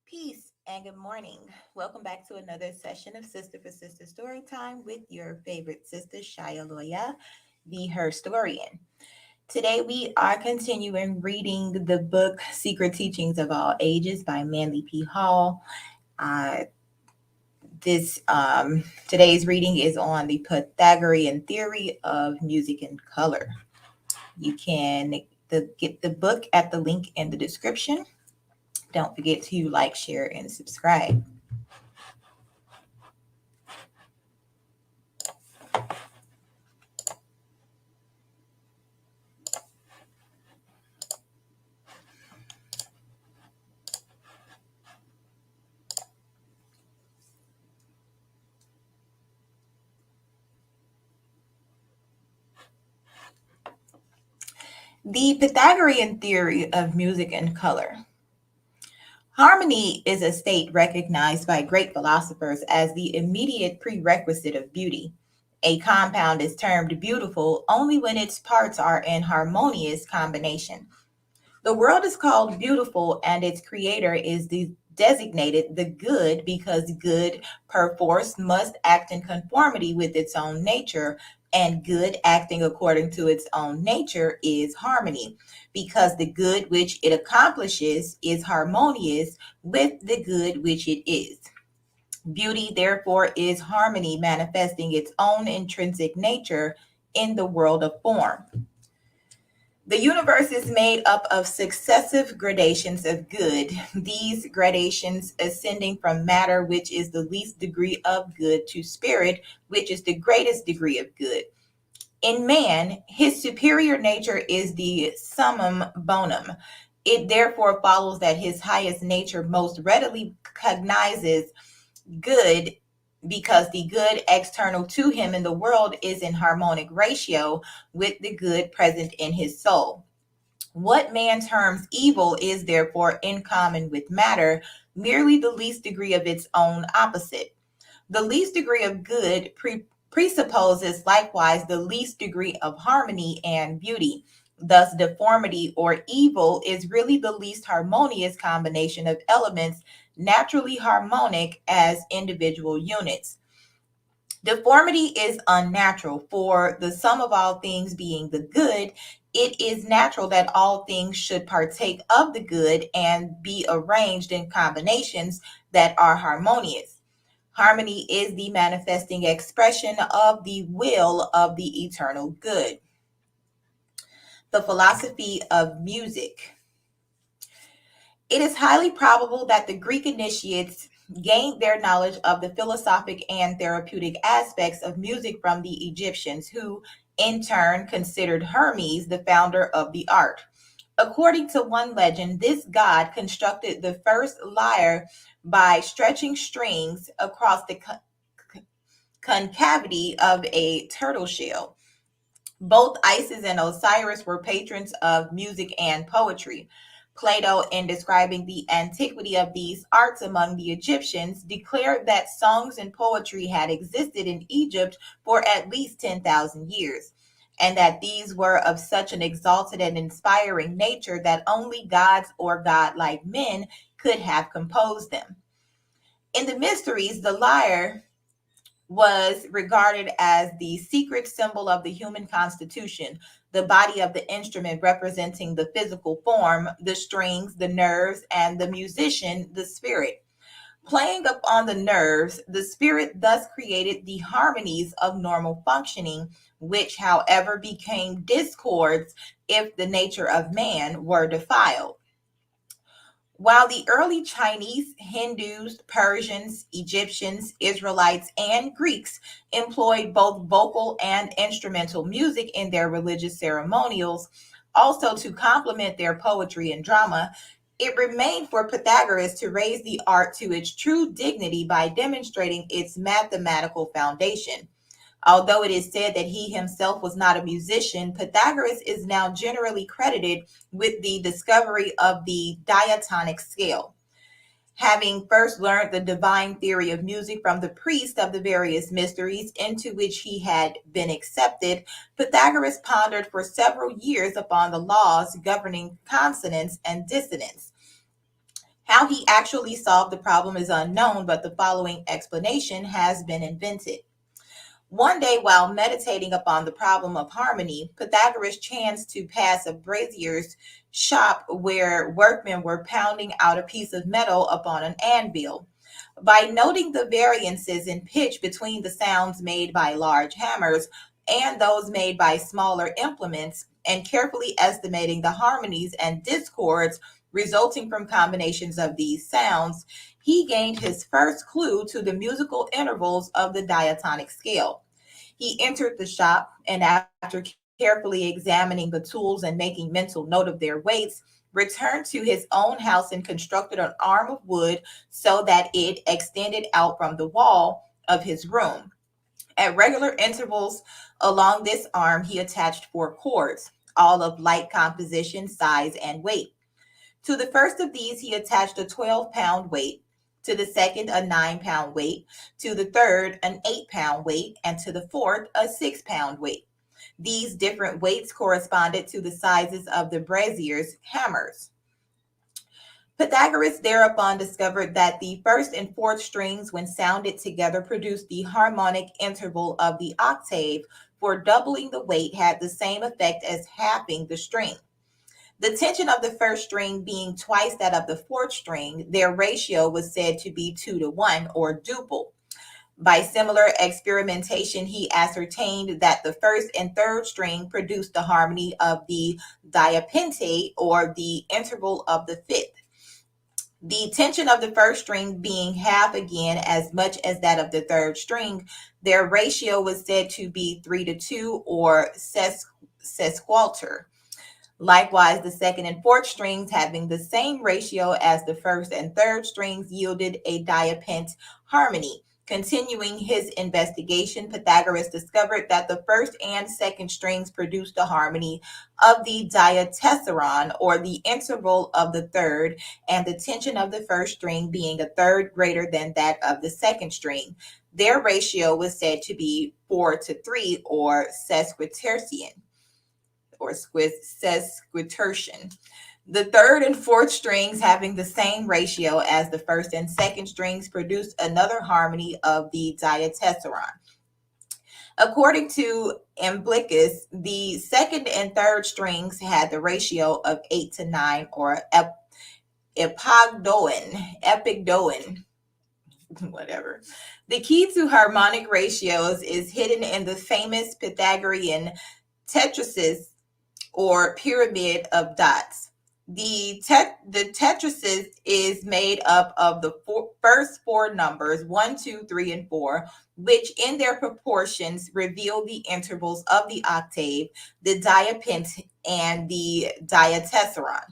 Peace and good morning. Welcome back to another session of Sister for Sister Story Time with your favorite sister, ChayaFyah, the Her Historian. Today we are continuing reading the book Secret Teachings of All Ages by Manly P. Hall. Uh, this Today's reading is on the Pythagorean theory of music and color. You can get the book at the link in the description. Don't forget to like, share, and subscribe. The Pythagorean theory of music and color. Harmony is a state recognized by great philosophers as the immediate prerequisite of beauty. A compound is termed beautiful only when its parts are in harmonious combination. The world is called beautiful, and its creator is designated the good because good perforce must act in conformity with its own nature, and good acting according to its own nature is harmony, because the good which it accomplishes is harmonious with the good which it is. Beauty, therefore, is harmony manifesting its own intrinsic nature in the world of form. The universe is made up of successive gradations of good, these gradations ascending from matter, which is the least degree of good, to spirit, which is the greatest degree of good. In man, his superior nature is the summum bonum. It therefore follows that his highest nature most readily cognizes good, because the good external to him in the world is in harmonic ratio with the good present in his soul. What man terms evil is therefore in common with matter, merely the least degree of its own opposite. The least degree of good presupposes likewise the least degree of harmony and beauty. Thus, deformity or evil is really the least harmonious combination of elements naturally harmonic as individual units. Deformity is unnatural, for the sum of all things being the good, it is natural that all things should partake of the good and be arranged in combinations that are harmonious. Harmony is the manifesting expression of the will of the eternal good. The philosophy of music. It is highly probable that the Greek initiates gained their knowledge of the philosophic and therapeutic aspects of music from the Egyptians, who in turn considered Hermes the founder of the art. According to one legend, this god constructed the first lyre by stretching strings across the concavity of a turtle shell. Both Isis and Osiris were patrons of music and poetry. Plato, in describing the antiquity of these arts among the Egyptians, declared that songs and poetry had existed in Egypt for at least 10,000 years, and that these were of such an exalted and inspiring nature that only gods or godlike men could have composed them. In the mysteries, the lyre was regarded as the secret symbol of the human constitution, the body of the instrument representing the physical form, the strings, the nerves, and the musician, the spirit. Playing upon the nerves, the spirit thus created the harmonies of normal functioning, which, however, became discords if the nature of man were defiled. While the early Chinese, Hindus, Persians, Egyptians, Israelites, and Greeks employed both vocal and instrumental music in their religious ceremonials, also to complement their poetry and drama, it remained for Pythagoras to raise the art to its true dignity by demonstrating its mathematical foundation. Although it is said that he himself was not a musician, Pythagoras is now generally credited with the discovery of the diatonic scale. Having first learned the divine theory of music from the priest of the various mysteries into which he had been accepted, Pythagoras pondered for several years upon the laws governing consonance and dissonance. How he actually solved the problem is unknown, but the following explanation has been invented. One day, while meditating upon the problem of harmony, Pythagoras chanced to pass a brazier's shop where workmen were pounding out a piece of metal upon an anvil. By noting the variances in pitch between the sounds made by large hammers and those made by smaller implements, and carefully estimating the harmonies and discords resulting from combinations of these sounds, he gained his first clue to the musical intervals of the diatonic scale. He entered the shop, and after carefully examining the tools and making mental note of their weights, returned to his own house and constructed an arm of wood so that it extended out from the wall of his room. At regular intervals along this arm, he attached four cords, all of like composition, size, and weight. To the first of these, he attached a 12-pound weight, to the second, a 9-pound weight, to the third, an 8-pound weight, and to the fourth, a 6-pound weight. These different weights corresponded to the sizes of the brazier's hammers. Pythagoras thereupon discovered that the first and fourth strings, when sounded together, produced the harmonic interval of the octave, for doubling the weight had the same effect as halving the string. The tension of the first string being twice that of the fourth string, their ratio was said to be 2-to-1, or duple. By similar experimentation, he ascertained that the first and third string produced the harmony of the diapentate, or the interval of the fifth. The tension of the first string being half again as much as that of the third string, their ratio was said to be 3-to-2, or sesqualter. Likewise, the second and fourth strings, having the same ratio as the first and third strings, yielded a diapent harmony. Continuing his investigation, Pythagoras discovered that the first and second strings produced a harmony of the diatessaron, or the interval of the third, and the tension of the first string being a third greater than that of the second string. Their ratio was said to be 4-to-3, or sesquitertian, or sesquitertian. The third and fourth strings, having the same ratio as the first and second strings, produced another harmony of the diatessaron. According to Imblicus, the second and third strings had the ratio of 8-to-9, or epigdoin, whatever. The key to harmonic ratios is hidden in the famous Pythagorean Tetrasis, or pyramid of dots. The tetrasis is made up of the first four numbers, 1, 2, 3, and 4, which in their proportions reveal the intervals of the octave, the diapent, and the diatessaron.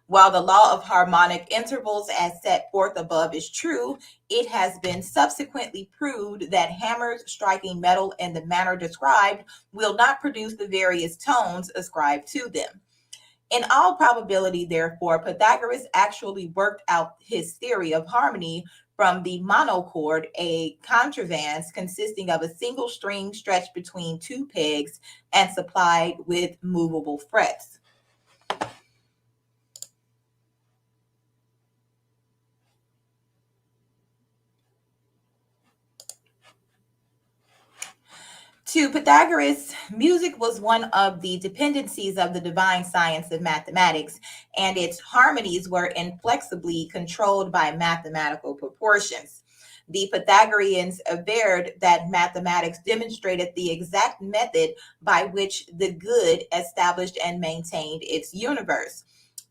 While the law of harmonic intervals as set forth above is true, it has been subsequently proved that hammers striking metal in the manner described will not produce the various tones ascribed to them. In all probability, therefore, Pythagoras actually worked out his theory of harmony from the monocord, a contrivance consisting of a single string stretched between two pegs and supplied with movable frets. To Pythagoras, music was one of the dependencies of the divine science of mathematics, and its harmonies were inflexibly controlled by mathematical proportions. The Pythagoreans averred that mathematics demonstrated the exact method by which the good established and maintained its universe.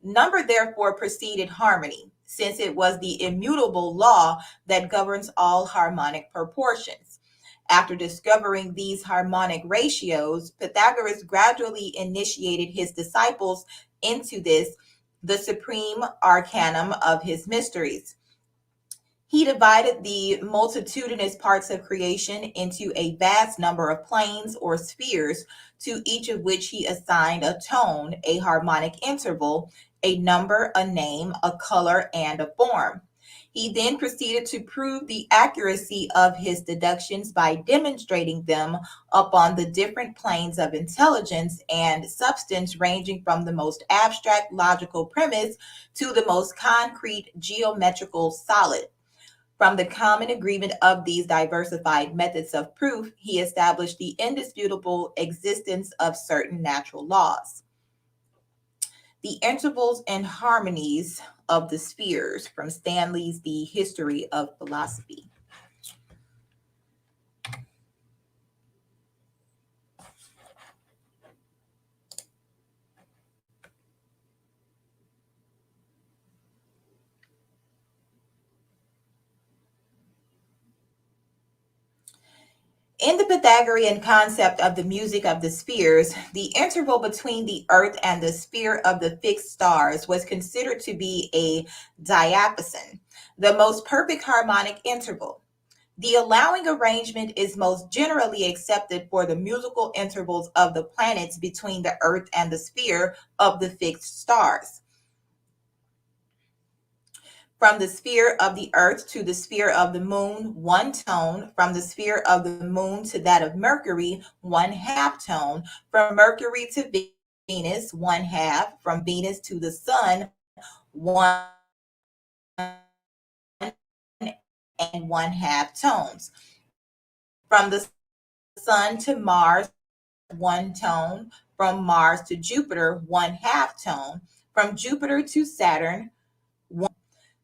Number therefore preceded harmony, since it was the immutable law that governs all harmonic proportions. After discovering these harmonic ratios, Pythagoras gradually initiated his disciples into this, the supreme arcanum of his mysteries. He divided the multitudinous parts of creation into a vast number of planes or spheres, to each of which he assigned a tone, a harmonic interval, a number, a name, a color, and a form. He then proceeded to prove the accuracy of his deductions by demonstrating them upon the different planes of intelligence and substance, ranging from the most abstract logical premise to the most concrete geometrical solid. From the common agreement of these diversified methods of proof, he established the indisputable existence of certain natural laws. The intervals and harmonies of the spheres, from Stanley's The History of Philosophy. In the Pythagorean concept of the music of the spheres, the interval between the earth and the sphere of the fixed stars was considered to be a diapason, the most perfect harmonic interval. The allowing arrangement is most generally accepted for the musical intervals of the planets between the earth and the sphere of the fixed stars. From the sphere of the earth to the sphere of the moon, one tone. From the sphere of the moon to that of Mercury, one half tone. From Mercury to Venus, one half. From Venus to the sun, one and one half tones. From the sun to Mars, one tone. From Mars to Jupiter, one half tone. From Jupiter to Saturn, one.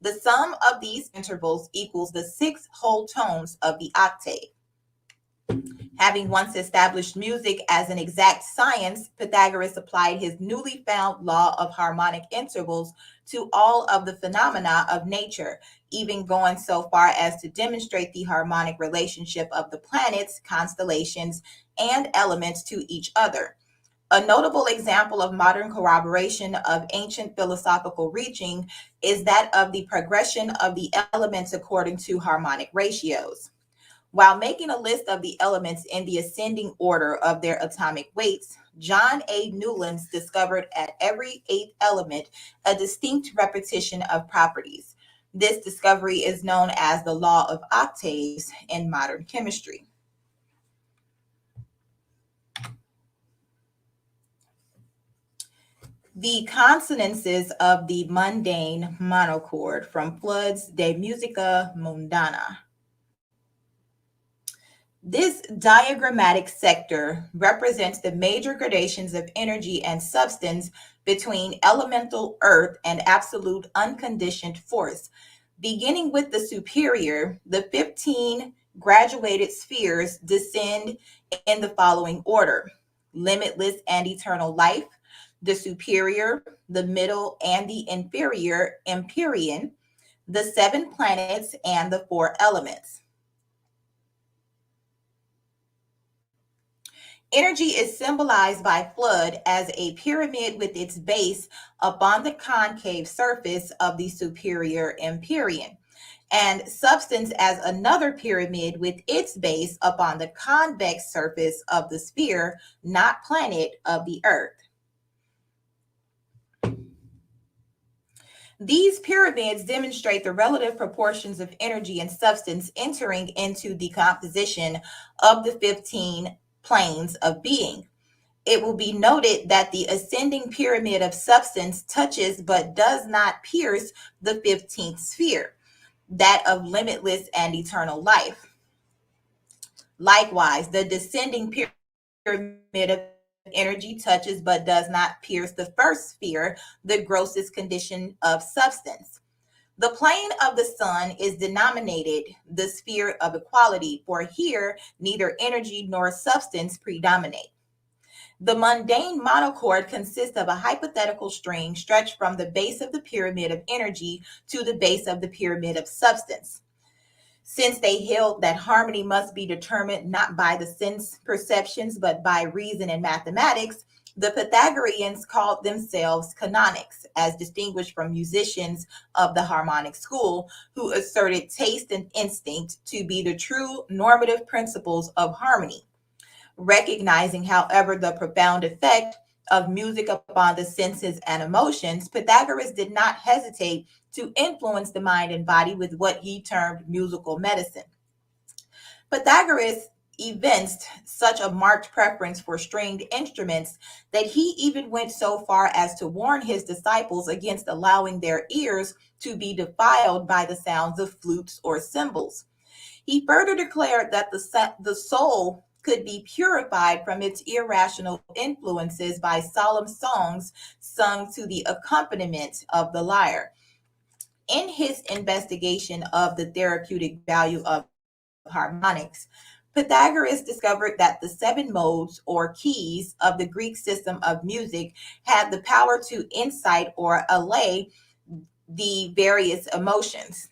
The sum of these intervals equals the 6 whole tones of the octave. Having once established music as an exact science, Pythagoras applied his newly found law of harmonic intervals to all of the phenomena of nature, even going so far as to demonstrate the harmonic relationship of the planets, constellations, and elements to each other. A notable example of modern corroboration of ancient philosophical reasoning is that of the progression of the elements according to harmonic ratios. While making a list of the elements in the ascending order of their atomic weights, John A. Newlands discovered at every eighth element a distinct repetition of properties. This discovery is known as the Law of Octaves in modern chemistry. The consonances of the Mundane Monocord, from Flood's De Musica Mundana. This diagrammatic sector represents the major gradations of energy and substance between elemental earth and absolute unconditioned force. Beginning with the superior, the 15 graduated spheres descend in the following order: limitless and eternal life, the superior, the middle, and the inferior Empyrean, the 7 planets, and the 4 elements. Energy is symbolized by Flood as a pyramid with its base upon the concave surface of the superior Empyrean, and substance as another pyramid with its base upon the convex surface of the sphere, not planet, of the earth. These pyramids demonstrate the relative proportions of energy and substance entering into the composition of the 15 planes of being. It will be noted that the ascending pyramid of substance touches but does not pierce the 15th sphere, that of limitless and eternal life. Likewise, the descending pyramid of energy touches but does not pierce the first sphere, the grossest condition of substance. The plane of the sun is denominated the sphere of equality, for here neither energy nor substance predominate. The mundane monocord consists of a hypothetical string stretched from the base of the pyramid of energy to the base of the pyramid of substance. Since they held that harmony must be determined not by the sense perceptions but by reason and mathematics, the Pythagoreans called themselves canonics, as distinguished from musicians of the harmonic school, who asserted taste and instinct to be the true normative principles of harmony. Recognizing, however, the profound effect of music upon the senses and emotions, Pythagoras did not hesitate to influence the mind and body with what he termed musical medicine. Pythagoras evinced such a marked preference for stringed instruments that he even went so far as to warn his disciples against allowing their ears to be defiled by the sounds of flutes or cymbals. He further declared that the soul could be purified from its irrational influences by solemn songs sung to the accompaniment of the lyre. In his investigation of the therapeutic value of harmonics, Pythagoras discovered that the seven modes or keys of the Greek system of music had the power to incite or allay the various emotions.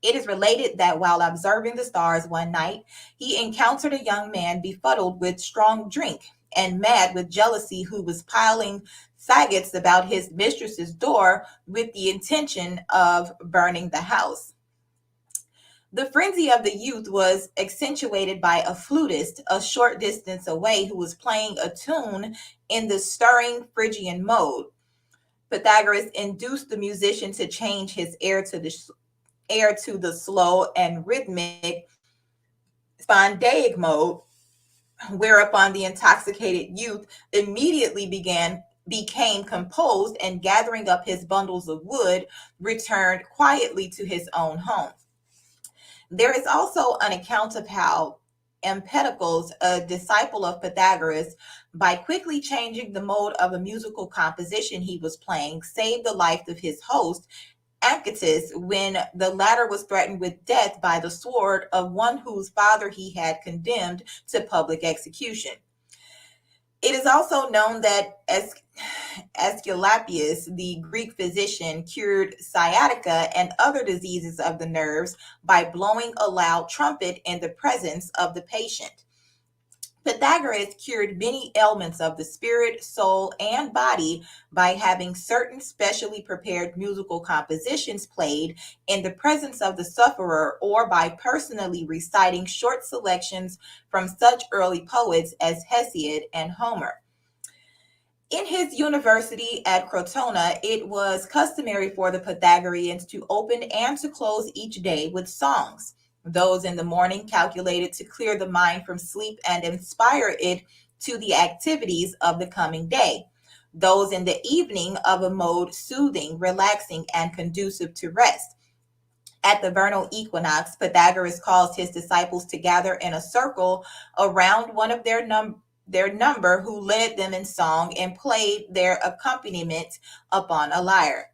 It is related that while observing the stars one night, he encountered a young man befuddled with strong drink and mad with jealousy who was piling faggots about his mistress's door with the intention of burning the house. The frenzy of the youth was accentuated by a flutist a short distance away who was playing a tune in the stirring Phrygian mode. Pythagoras induced the musician to change his air to the slow and rhythmic spondaic mode, whereupon the intoxicated youth immediately became composed and, gathering up his bundles of wood, returned quietly to his own home. There is also an account of how Empedocles, a disciple of Pythagoras, by quickly changing the mode of a musical composition he was playing, saved the life of his host, Anchises, when the latter was threatened with death by the sword of one whose father he had condemned to public execution. It is also known that Aesculapius, the Greek physician, cured sciatica and other diseases of the nerves by blowing a loud trumpet in the presence of the patient. Pythagoras cured many ailments of the spirit, soul, and body by having certain specially prepared musical compositions played in the presence of the sufferer, or by personally reciting short selections from such early poets as Hesiod and Homer. In his university at Crotona, it was customary for the Pythagoreans to open and to close each day with songs. Those in the morning calculated to clear the mind from sleep and inspire it to the activities of the coming day. Those in the evening of a mode soothing, relaxing, and conducive to rest. At the vernal equinox, Pythagoras caused his disciples to gather in a circle around one of their number, who led them in song and played their accompaniment upon a lyre.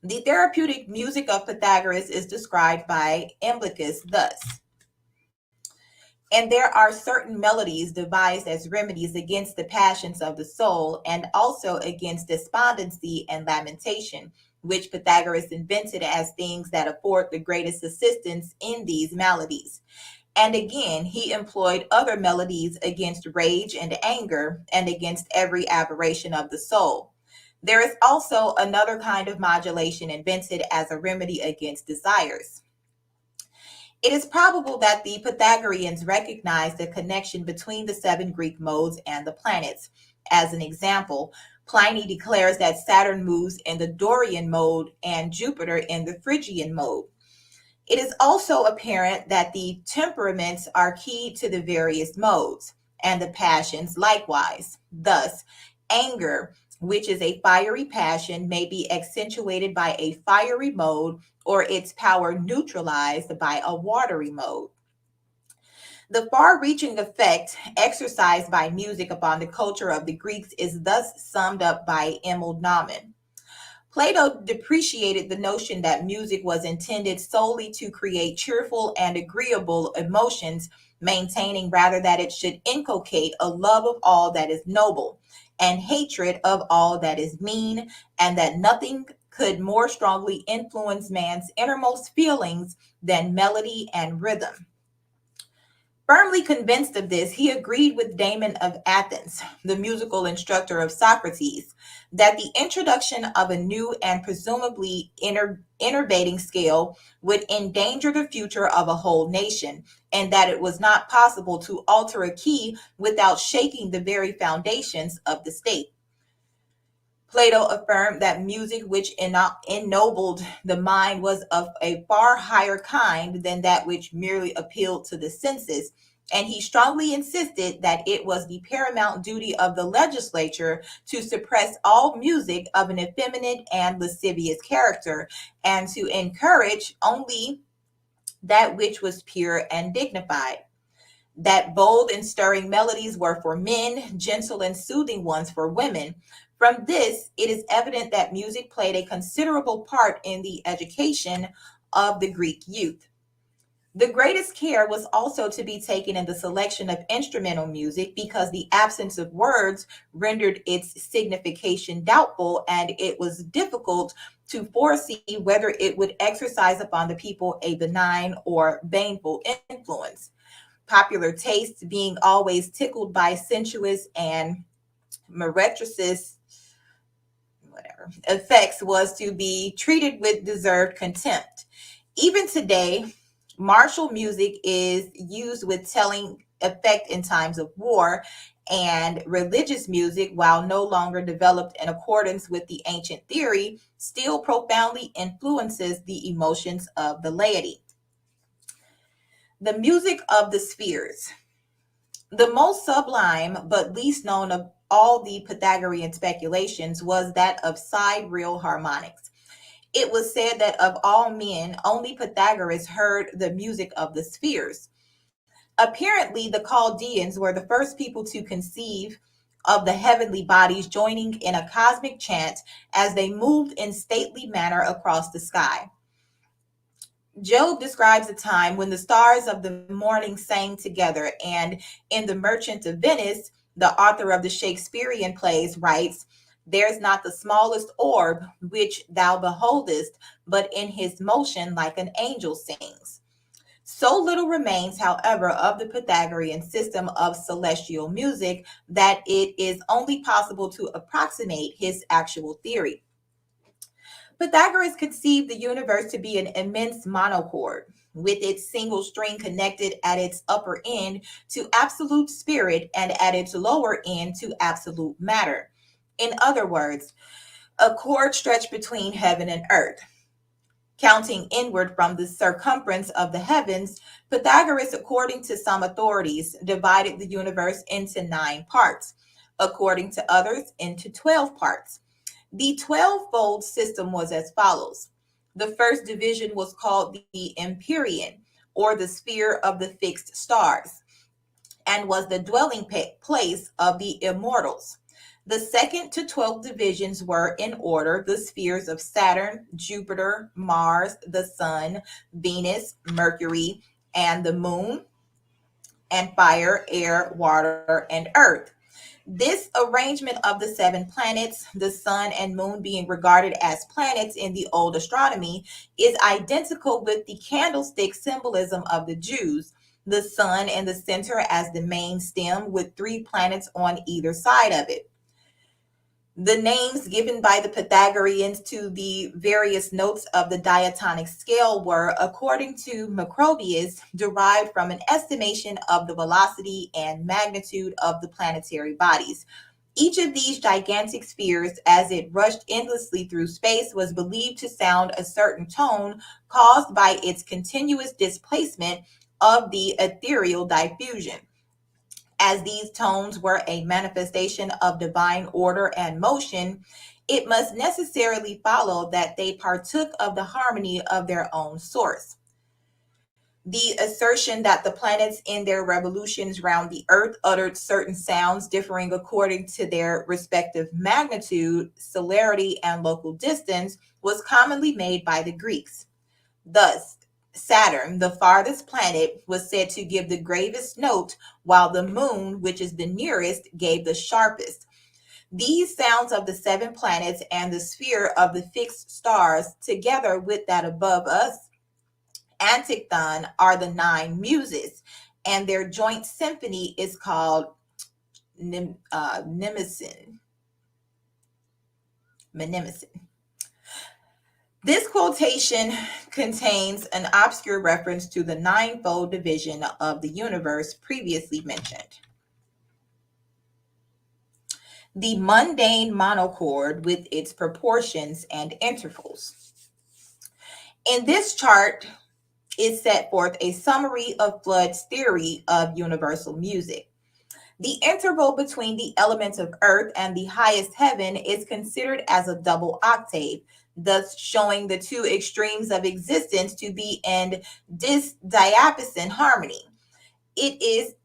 The therapeutic music of Pythagoras is described by Iamblichus thus: and there are certain melodies devised as remedies against the passions of the soul, and also against despondency and lamentation, which Pythagoras invented as things that afford the greatest assistance in these maladies. And again, he employed other melodies against rage and anger, and against every aberration of the soul. There is also another kind of modulation invented as a remedy against desires. It is probable that the Pythagoreans recognized a connection between the seven Greek modes and the planets. As an example, Pliny declares that Saturn moves in the Dorian mode and Jupiter in the Phrygian mode. It is also apparent that the temperaments are key to the various modes, and the passions likewise. Thus, anger, which is a fiery passion, may be accentuated by a fiery mode, or its power neutralized by a watery mode. The far-reaching effect exercised by music upon the culture of the Greeks is thus summed up by Emil Naumann. Plato depreciated the notion that music was intended solely to create cheerful and agreeable emotions, maintaining rather that it should inculcate a love of all that is noble and hatred of all that is mean, and that nothing could more strongly influence man's innermost feelings than melody and rhythm. Firmly convinced of this, he agreed with Damon of Athens, the musical instructor of Socrates, that the introduction of a new and presumably innovating scale would endanger the future of a whole nation, and that it was not possible to alter a key without shaking the very foundations of the state. Plato affirmed that music which ennobled the mind was of a far higher kind than that which merely appealed to the senses, and he strongly insisted that it was the paramount duty of the legislature to suppress all music of an effeminate and lascivious character, and to encourage only that which was pure and dignified. That bold and stirring melodies were for men, gentle and soothing ones for women. From this, it is evident that music played a considerable part in the education of the Greek youth. The greatest care was also to be taken in the selection of instrumental music because the absence of words rendered its signification doubtful, and it was difficult to foresee whether it would exercise upon the people a benign or baneful influence. Popular taste being always tickled by sensuous and meretricious effects was to be treated with deserved contempt. Even today, martial music is used with telling effect in times of war, and religious music, while no longer developed in accordance with the ancient theory, still profoundly influences the emotions of the laity. The music of the spheres. The most sublime but least known of all the Pythagorean speculations was that of sidereal harmonics. It was said that of all men, only Pythagoras heard the music of the spheres. Apparently, the Chaldeans were the first people to conceive of the heavenly bodies joining in a cosmic chant as they moved in stately manner across the sky. Job describes a time when the stars of the morning sang together, and in The Merchant of Venice, the author of the Shakespearean plays writes, "There's not the smallest orb which thou beholdest, but in his motion like an angel sings." So little remains, however, of the Pythagorean system of celestial music that it is only possible to approximate his actual theory. Pythagoras conceived the universe to be an immense monocord, with its single string connected at its upper end to absolute spirit and at its lower end to absolute matter. In other words, a cord stretched between heaven and earth. Counting inward from the circumference of the heavens, Pythagoras, according to some authorities, divided the universe into 9 parts, according to others, into 12 parts. The 12-fold system was as follows. The first division was called the Empyrean, or the sphere of the fixed stars, and was the dwelling place of the immortals. The second to 12th divisions were in order the spheres of Saturn, Jupiter, Mars, the Sun, Venus, Mercury, and the Moon, and fire, air, water, and earth. This arrangement of the 7 planets, the sun and moon being regarded as planets in the old astronomy, is identical with the candlestick symbolism of the Jews, the sun in the center as the main stem with 3 planets on either side of it. The names given by the Pythagoreans to the various notes of the diatonic scale were, according to Macrobius, derived from an estimation of the velocity and magnitude of the planetary bodies. Each of these gigantic spheres, as it rushed endlessly through space, was believed to sound a certain tone caused by its continuous displacement of the ethereal diffusion. As these tones were a manifestation of divine order and motion, it must necessarily follow that they partook of the harmony of their own source. The assertion that the planets in their revolutions round the earth uttered certain sounds differing according to their respective magnitude, celerity, and local distance was commonly made by the Greeks. Thus, Saturn, the farthest planet, was said to give the gravest note, while the moon, which is the nearest, gave the sharpest. These sounds of the 7 planets and the sphere of the fixed stars, together with that above us, Antiphon, are the 9 muses, and their joint symphony is called Mnemosyne. This quotation contains an obscure reference to the ninefold division of the universe previously mentioned. The mundane monocord with its proportions and intervals. In this chart is set forth a summary of Flood's theory of universal music. The interval between the elements of earth and the highest heaven is considered as a double octave, thus showing the two extremes of existence to be in diapason harmony. It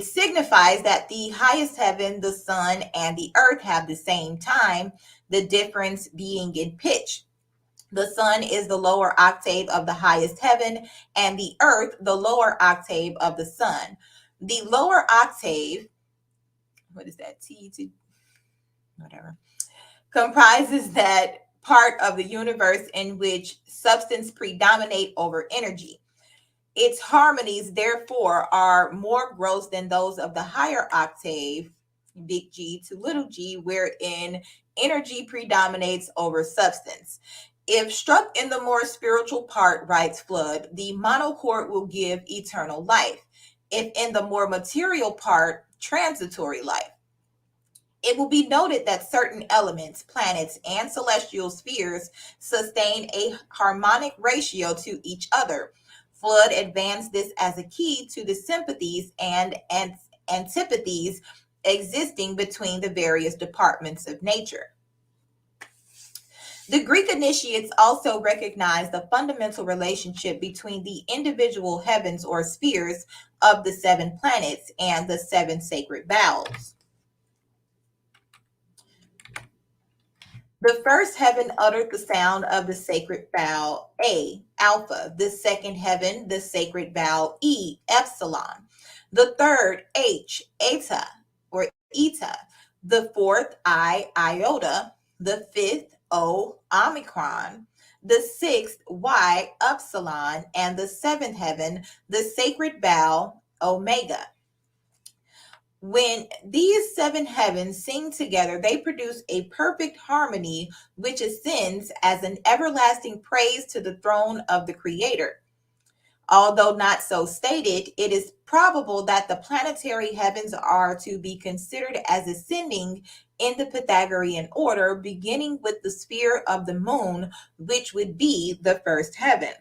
signifies that the highest heaven, the sun, and the earth have the same time, the difference being in pitch. The sun is the lower octave of the highest heaven, and the earth the lower octave of the sun. The lower octave, what is that, T to whatever, comprises that part of the universe in which substance predominate over energy. Its harmonies, therefore, are more gross than those of the higher octave, big G to little g, wherein energy predominates over substance. If struck in the more spiritual part, writes Flood, the monochord will give eternal life. If in the more material part, transitory life. It will be noted that certain elements, planets, and celestial spheres sustain a harmonic ratio to each other. Flood advanced this as a key to the sympathies and antipathies existing between the various departments of nature. The Greek initiates also recognized the fundamental relationship between the individual heavens or spheres of the seven planets and the seven sacred vowels. The first heaven uttered the sound of the sacred vowel A, alpha. The second heaven, the sacred vowel E, epsilon. The third, H, eta or eta. The fourth, I, iota. The fifth, O, omicron. The sixth, Y, upsilon. And the seventh heaven, the sacred vowel omega. When these seven heavens sing together, they produce a perfect harmony which ascends as an everlasting praise to the throne of the Creator. Although not so stated, it is probable that the planetary heavens are to be considered as ascending in the Pythagorean order, beginning with the sphere of the moon, which would be the first heaven.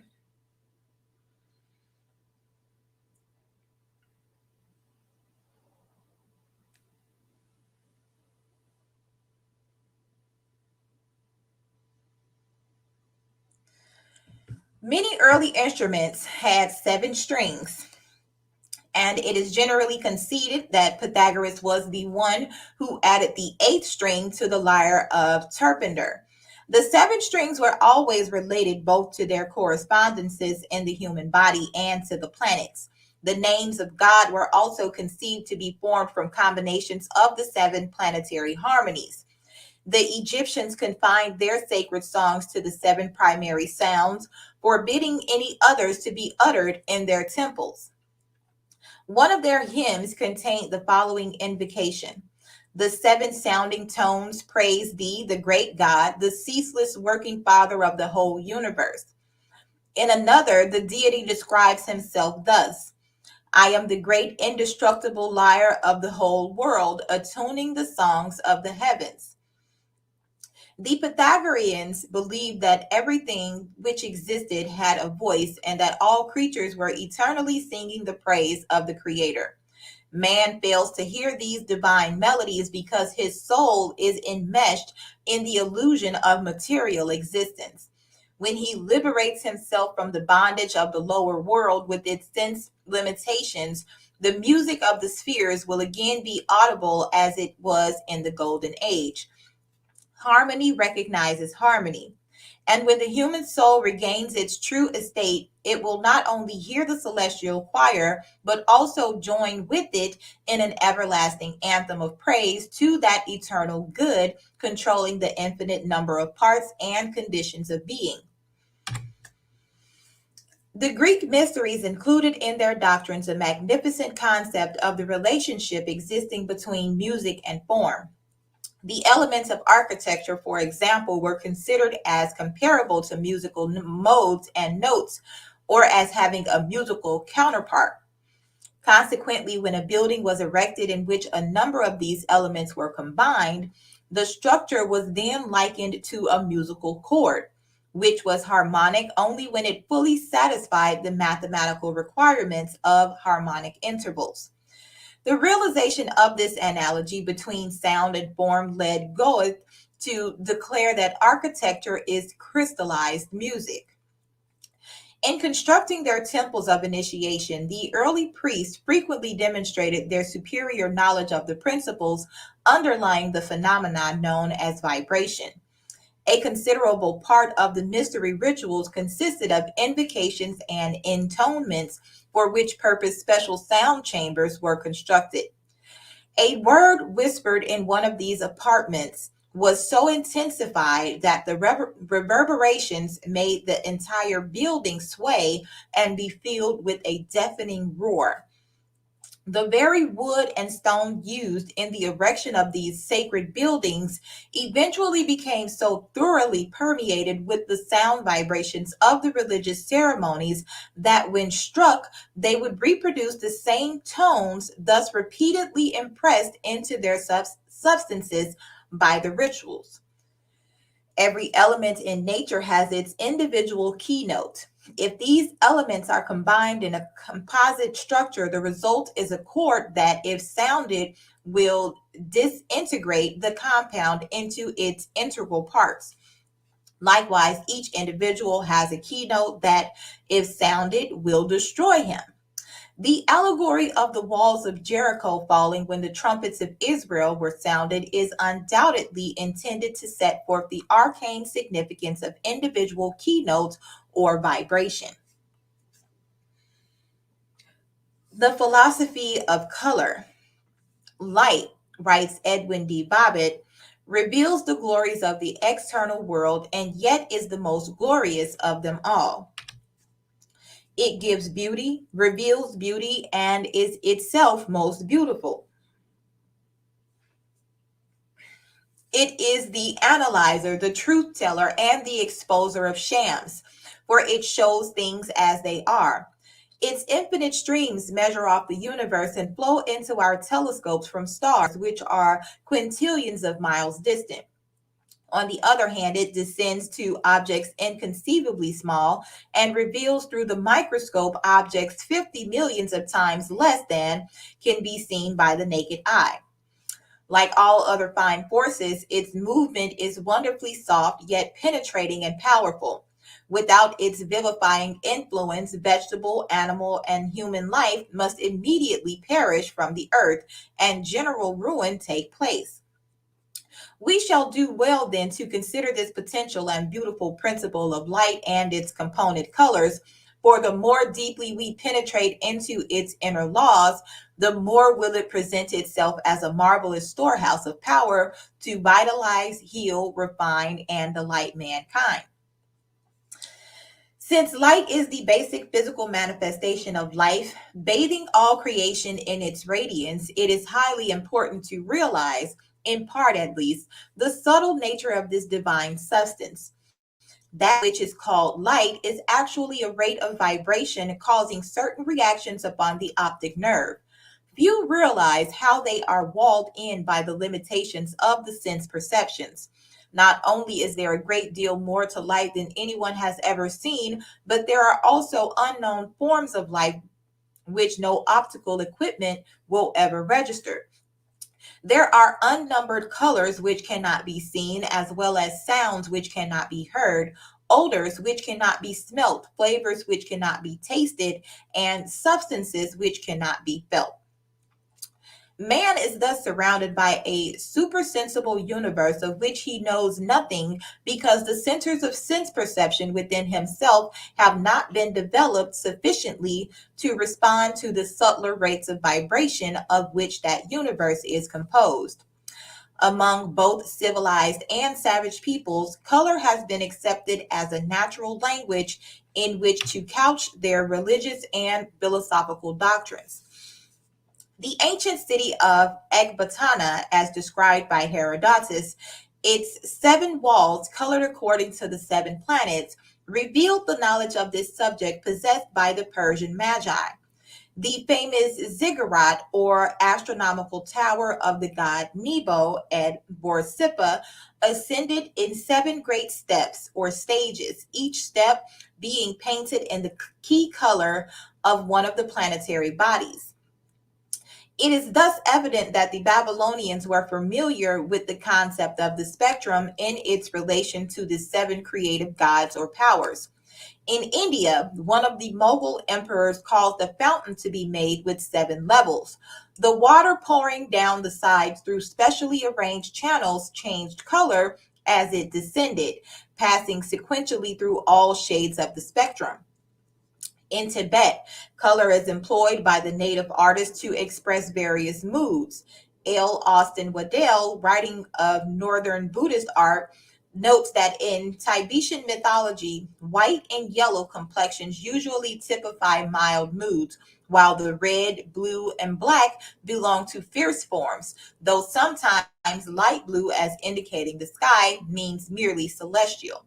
Many early instruments had 7 strings, and it is generally conceded that Pythagoras was the one who added the 8th string to the lyre of Terpenter. The 7 strings were always related both to their correspondences in the human body and to the planets. The names of God were also conceived to be formed from combinations of the 7 planetary harmonies. The Egyptians confined their sacred songs to the 7 primary sounds, forbidding any others to be uttered in their temples. One of their hymns contained the following invocation: the 7 sounding tones praise thee, the great God, the ceaseless working Father of the whole universe. In another, the deity describes himself thus: I am the great indestructible lyre of the whole world, attuning the songs of the heavens. The Pythagoreans believed that everything which existed had a voice and that all creatures were eternally singing the praise of the Creator. Man fails to hear these divine melodies because his soul is enmeshed in the illusion of material existence. When he liberates himself from the bondage of the lower world with its sense limitations, the music of the spheres will again be audible as it was in the Golden Age. Harmony recognizes harmony. And when the human soul regains its true estate, it will not only hear the celestial choir, but also join with it in an everlasting anthem of praise to that eternal good, controlling the infinite number of parts and conditions of being. The Greek mysteries included in their doctrines a magnificent concept of the relationship existing between music and form. The elements of architecture, for example, were considered as comparable to musical modes and notes, or as having a musical counterpart. Consequently, when a building was erected in which a number of these elements were combined, the structure was then likened to a musical chord, which was harmonic only when it fully satisfied the mathematical requirements of harmonic intervals. The realization of this analogy between sound and form led Goethe to declare that architecture is crystallized music. In constructing their temples of initiation, the early priests frequently demonstrated their superior knowledge of the principles underlying the phenomenon known as vibration. A considerable part of the mystery rituals consisted of invocations and intonements, for which purpose special sound chambers were constructed. A word whispered in one of these apartments was so intensified that the reverberations made the entire building sway and be filled with a deafening roar. The very wood and stone used in the erection of these sacred buildings eventually became so thoroughly permeated with the sound vibrations of the religious ceremonies that when struck, they would reproduce the same tones, thus repeatedly impressed into their substances by the rituals. Every element in nature has its individual keynote. If these elements are combined in a composite structure, the result is a chord that, if sounded, will disintegrate the compound into its integral parts. Likewise, each individual has a keynote that, if sounded, will destroy him. The allegory of the walls of Jericho falling when the trumpets of Israel were sounded is undoubtedly intended to set forth the arcane significance of individual keynotes or vibration. The philosophy of color. Light, writes Edwin D. Bobbitt, reveals the glories of the external world and yet is the most glorious of them all. It gives beauty, reveals beauty, and is itself most beautiful. It is the analyzer, the truth teller, and the exposer of shams, for it shows things as they are. Its infinite streams measure off the universe and flow into our telescopes from stars, which are quintillions of miles distant. On the other hand, it descends to objects inconceivably small and reveals through the microscope objects 50 millions of times less than can be seen by the naked eye. Like all other fine forces, its movement is wonderfully soft yet penetrating and powerful. Without its vivifying influence, vegetable, animal, and human life must immediately perish from the earth and general ruin take place. We shall do well then to consider this potential and beautiful principle of light and its component colors, for the more deeply we penetrate into its inner laws, the more will it present itself as a marvelous storehouse of power to vitalize, heal, refine, and delight mankind. Since light is the basic physical manifestation of life, bathing all creation in its radiance, it is highly important to realize, in part at least, the subtle nature of this divine substance. That which is called light is actually a rate of vibration causing certain reactions upon the optic nerve. Few realize how they are walled in by the limitations of the sense perceptions. Not only is there a great deal more to light than anyone has ever seen, but there are also unknown forms of light which no optical equipment will ever register. There are unnumbered colors which cannot be seen, as well as sounds which cannot be heard, odors which cannot be smelt, flavors which cannot be tasted, and substances which cannot be felt. Man is thus surrounded by a supersensible universe of which he knows nothing because the centers of sense perception within himself have not been developed sufficiently to respond to the subtler rates of vibration of which that universe is composed. Among both civilized and savage peoples, color has been accepted as a natural language in which to couch their religious and philosophical doctrines. The ancient city of Ecbatana, as described by Herodotus, its 7 walls, colored according to the 7 planets, revealed the knowledge of this subject possessed by the Persian Magi. The famous ziggurat, or astronomical tower of the god Nebo at Borsippa, ascended in 7 great steps or stages, each step being painted in the key color of one of the planetary bodies. It is thus evident that the Babylonians were familiar with the concept of the spectrum in its relation to the 7 creative gods or powers. In India, one of the Mughal emperors caused a fountain to be made with 7 levels. The water pouring down the sides through specially arranged channels changed color as it descended, passing sequentially through all shades of the spectrum. In Tibet, color is employed by the native artists to express various moods. L. Austin Waddell, writing of Northern Buddhist art, notes that in Tibetan mythology, white and yellow complexions usually typify mild moods, while the red, blue, and black belong to fierce forms, though sometimes light blue, as indicating the sky, means merely celestial.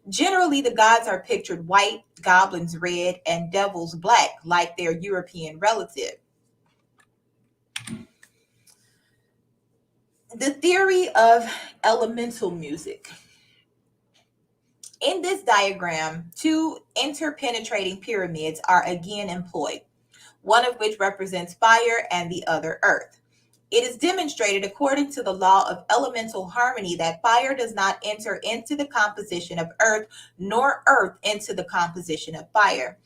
Generally, the gods are pictured white, goblins red, and devils black, like their European relative. The theory of elemental music. In this diagram, 2 interpenetrating pyramids are again employed, one of which represents fire and the other earth. It is demonstrated according to the law of elemental harmony that fire does not enter into the composition of earth, nor earth into the composition of fire.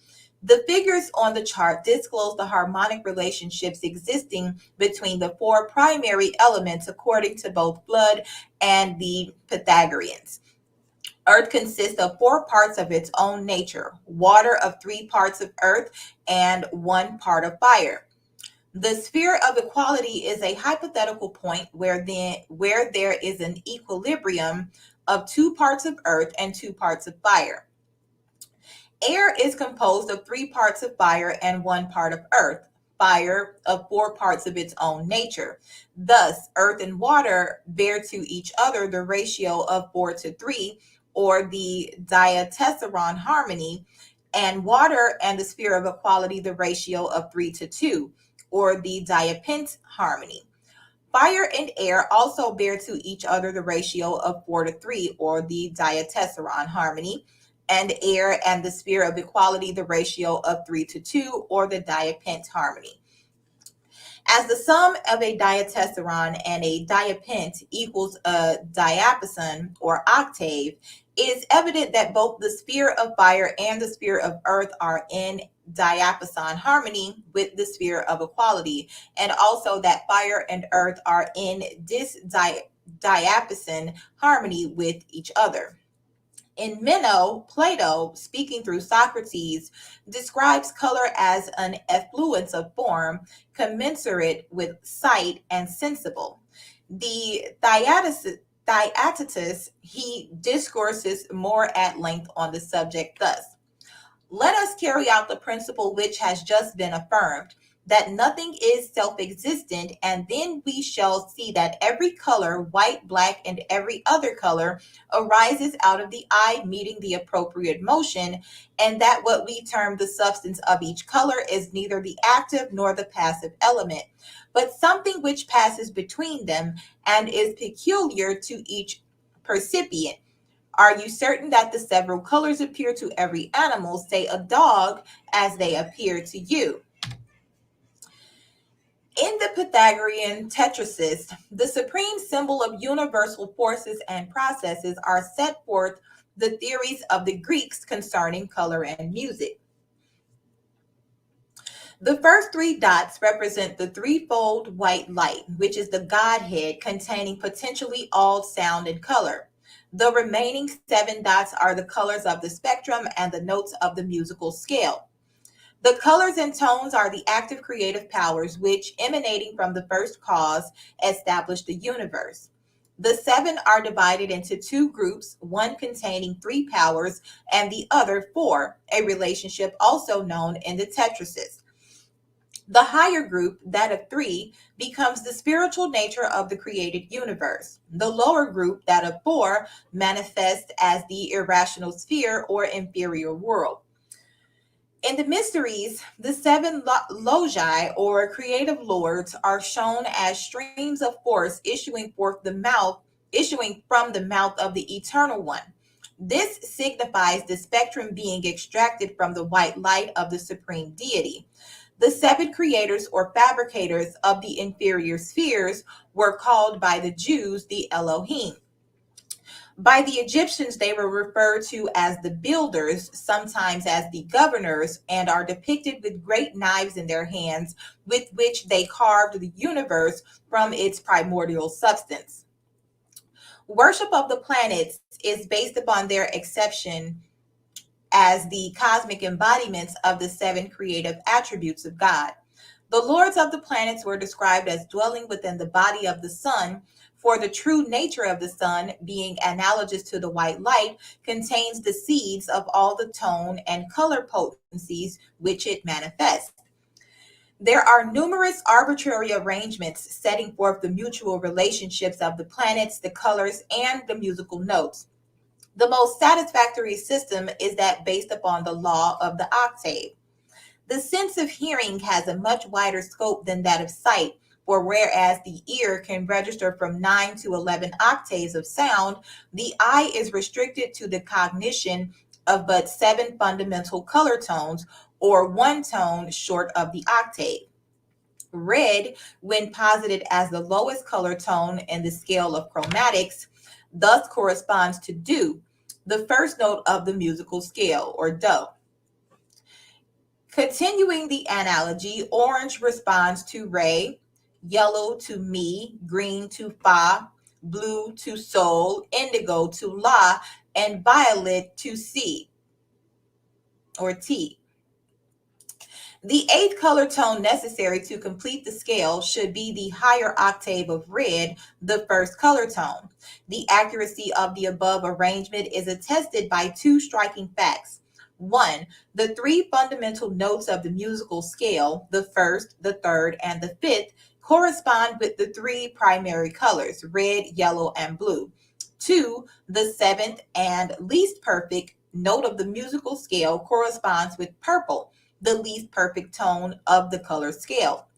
The figures on the chart disclose the harmonic relationships existing between the 4 primary elements according to both Blood and the Pythagoreans. Earth consists of 4 parts of its own nature, water of 3 parts of earth, and 1 part of fire. The sphere of equality is a hypothetical point where there is an equilibrium of 2 parts of earth and 2 parts of fire. Air is composed of 3 parts of fire and 1 part of earth, fire of 4 parts of its own nature. Thus, earth and water bear to each other the ratio of 4:3, or the diatessaron harmony, and water and the sphere of equality the ratio of 3:2, or the diapent harmony. Fire and air also bear to each other the ratio of 4:3, or the diatessaron harmony, and air and the sphere of equality the ratio of 3:2, or the diapent harmony. As the sum of a diatessaron and a diapent equals a diapason or octave, it is evident that both the sphere of fire and the sphere of earth are in diapason harmony with the sphere of equality, and also that fire and earth are in diapason harmony with each other. In Meno, Plato, speaking through Socrates, describes color as an effluence of form, commensurate with sight and sensible. The Theaetetus, he discourses more at length on the subject thus: let us carry out the principle which has just been affirmed, that nothing is self-existent, and then we shall see that every color, white, black, and every other color, arises out of the eye meeting the appropriate motion, and that what we term the substance of each color is neither the active nor the passive element, but something which passes between them and is peculiar to each percipient. Are you certain that the several colors appear to every animal, say a dog, as they appear to you? In the Pythagorean Tetrasis, the supreme symbol of universal forces and processes are set forth the theories of the Greeks concerning color and music. The first 3 dots represent the threefold white light, which is the Godhead containing potentially all sound and color. The remaining 7 dots are the colors of the spectrum and the notes of the musical scale. The colors and tones are the active creative powers which, emanating from the first cause, establish the universe. The seven are divided into two groups, one containing three powers and the other four, a relationship also known in the Tetrasis. The higher group, that of three, becomes the spiritual nature of the created universe. The lower group, that of four, manifests as the irrational sphere or inferior world. In the mysteries, the seven logi or creative lords are shown as streams of force issuing from the mouth of the eternal one. This signifies the spectrum being extracted from the white light of the supreme deity. The seven creators or fabricators of the inferior spheres were called by the Jews the Elohim. By the Egyptians, they were referred to as the builders, sometimes as the governors, and are depicted with great knives in their hands with which they carved the universe from its primordial substance. Worship of the planets is based upon their exception as the cosmic embodiments of the seven creative attributes of God. The lords of the planets were described as dwelling within the body of the sun, for the true nature of the sun, being analogous to the white light, contains the seeds of all the tone and color potencies which it manifests. There are numerous arbitrary arrangements setting forth the mutual relationships of the planets, the colors, and the musical notes. The most satisfactory system is that based upon the law of the octave. The sense of hearing has a much wider scope than that of sight, for whereas the ear can register from 9 to 11 octaves of sound, the eye is restricted to the cognition of but seven fundamental color tones, or one tone short of the octave. Red, when posited as the lowest color tone in the scale of chromatics, thus corresponds to do, the first note of the musical scale, or do. Continuing the analogy, orange responds to re, yellow to mi, green to fa, blue to sol, indigo to la, and violet to si, or ti. The eighth color tone necessary to complete the scale should be the higher octave of red, the first color tone. The accuracy of the above arrangement is attested by two striking facts. One, the three fundamental notes of the musical scale, the first, the third, and the fifth, correspond with the three primary colors, red, yellow, and blue. Two, the seventh and least perfect note of the musical scale corresponds with purple, the least perfect tone of the color scale.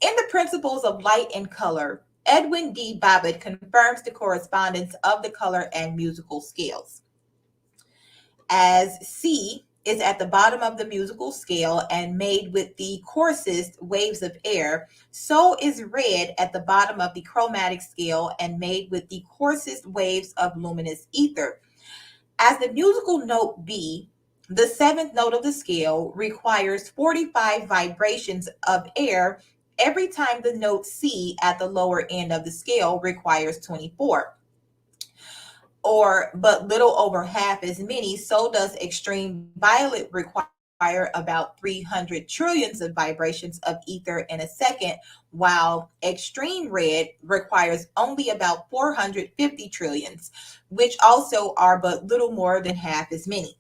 In the Principles of Light and Color, Edwin D. Babbitt confirms the correspondence of the color and musical scales. As C is at the bottom of the musical scale and made with the coarsest waves of air, so is red at the bottom of the chromatic scale and made with the coarsest waves of luminous ether. As the musical note B, the seventh note of the scale, requires 45 vibrations of air every time the note C at the lower end of the scale requires 24, or but little over half as many. So does extreme violet require about 300 trillions of vibrations of ether in a second, while extreme red requires only about 450 trillions, which also are but little more than half as many.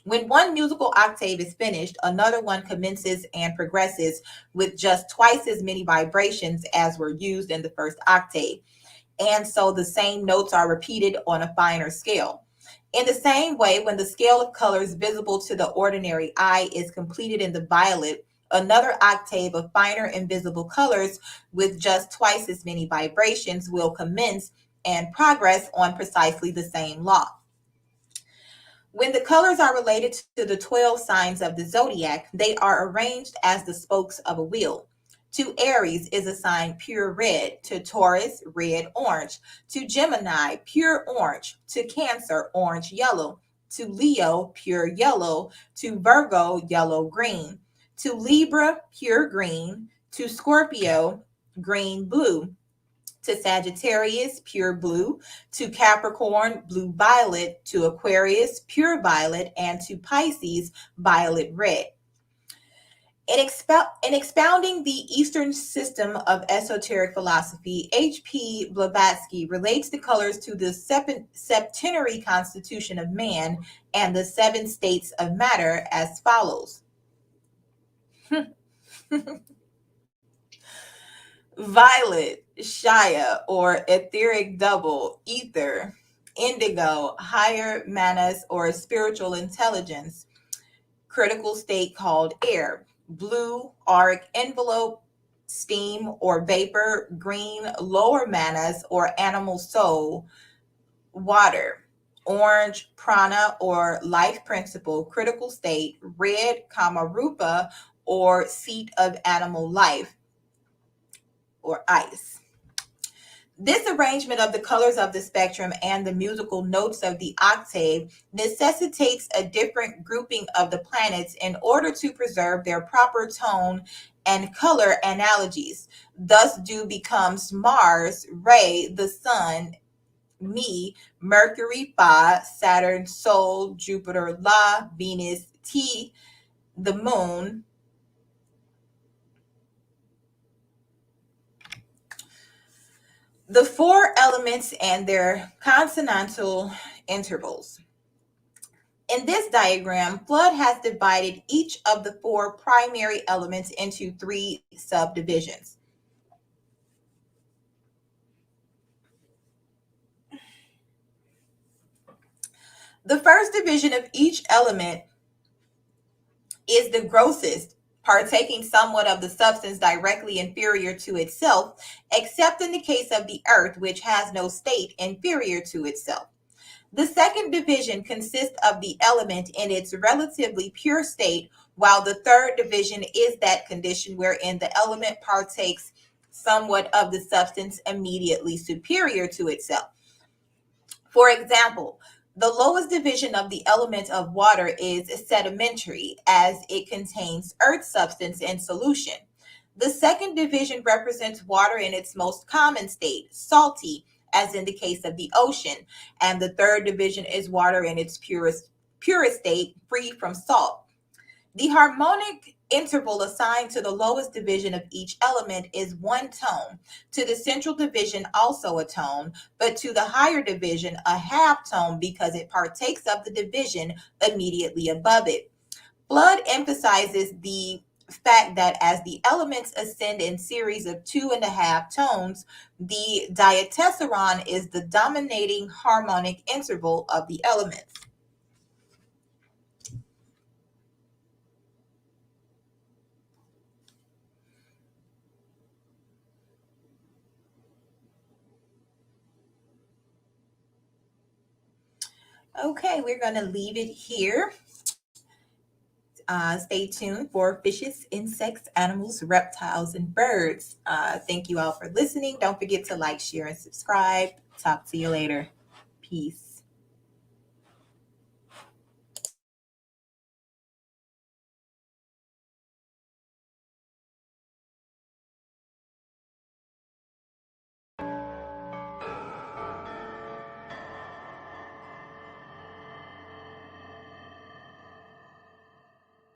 When one musical octave is finished, another one commences and progresses with just twice as many vibrations as were used in the first octave. And so the same notes are repeated on a finer scale. In the same way, when the scale of colors visible to the ordinary eye is completed in the violet, another octave of finer invisible colors with just twice as many vibrations will commence and progress on precisely the same law. When the colors are related to the 12 signs of the zodiac, they are arranged as the spokes of a wheel. To Aries is assigned pure red, to Taurus, red orange, to Gemini, pure orange, to Cancer, orange yellow, to Leo, pure yellow, to Virgo, yellow green, to Libra, pure green, to Scorpio, green blue, to Sagittarius, pure blue, to Capricorn, blue violet, to Aquarius, pure violet, and to Pisces, violet red. In expounding the Eastern system of esoteric philosophy, H.P. Blavatsky relates the colors to the septenary constitution of man and the seven states of matter as follows. Violet, Chaya, or etheric double, ether. Indigo, higher manas or spiritual intelligence. Critical state called air. Blue, arc envelope, steam or vapor. Green, lower manas or animal soul. Water. Orange, prana or life principle, critical state. Red, kamarupa or seat of animal life or ice. This arrangement of the colors of the spectrum and the musical notes of the octave necessitates a different grouping of the planets in order to preserve their proper tone and color analogies. Thus do becomes Mars, Re, the Sun, Mi, Mercury, Fa, Saturn, Sol, Jupiter, La, Venus, T, the Moon, the four elements and their consonantal intervals. In this diagram, Flood has divided each of the four primary elements into three subdivisions. The first division of each element is the grossest, partaking somewhat of the substance directly inferior to itself, except in the case of the earth, which has no state inferior to itself. The second division consists of the element in its relatively pure state, while the third division is that condition wherein the element partakes somewhat of the substance immediately superior to itself. For example, the lowest division of the element of water is sedimentary, as it contains earth substance in solution. The second division represents water in its most common state, salty, as in the case of the ocean, and the third division is water in its purest state, free from salt. The harmonic interval assigned to the lowest division of each element is one tone, to the central division also a tone, but to the higher division a half tone because it partakes of the division immediately above it. Flood emphasizes the fact that as the elements ascend in series of 2.5 tones, the diatessaron is the dominating harmonic interval of the elements. Okay, we're going to leave it here. Stay tuned for fishes, insects, animals, reptiles, and birds. Thank you all for listening. Don't forget to like, share, and subscribe. Talk to you later. Peace.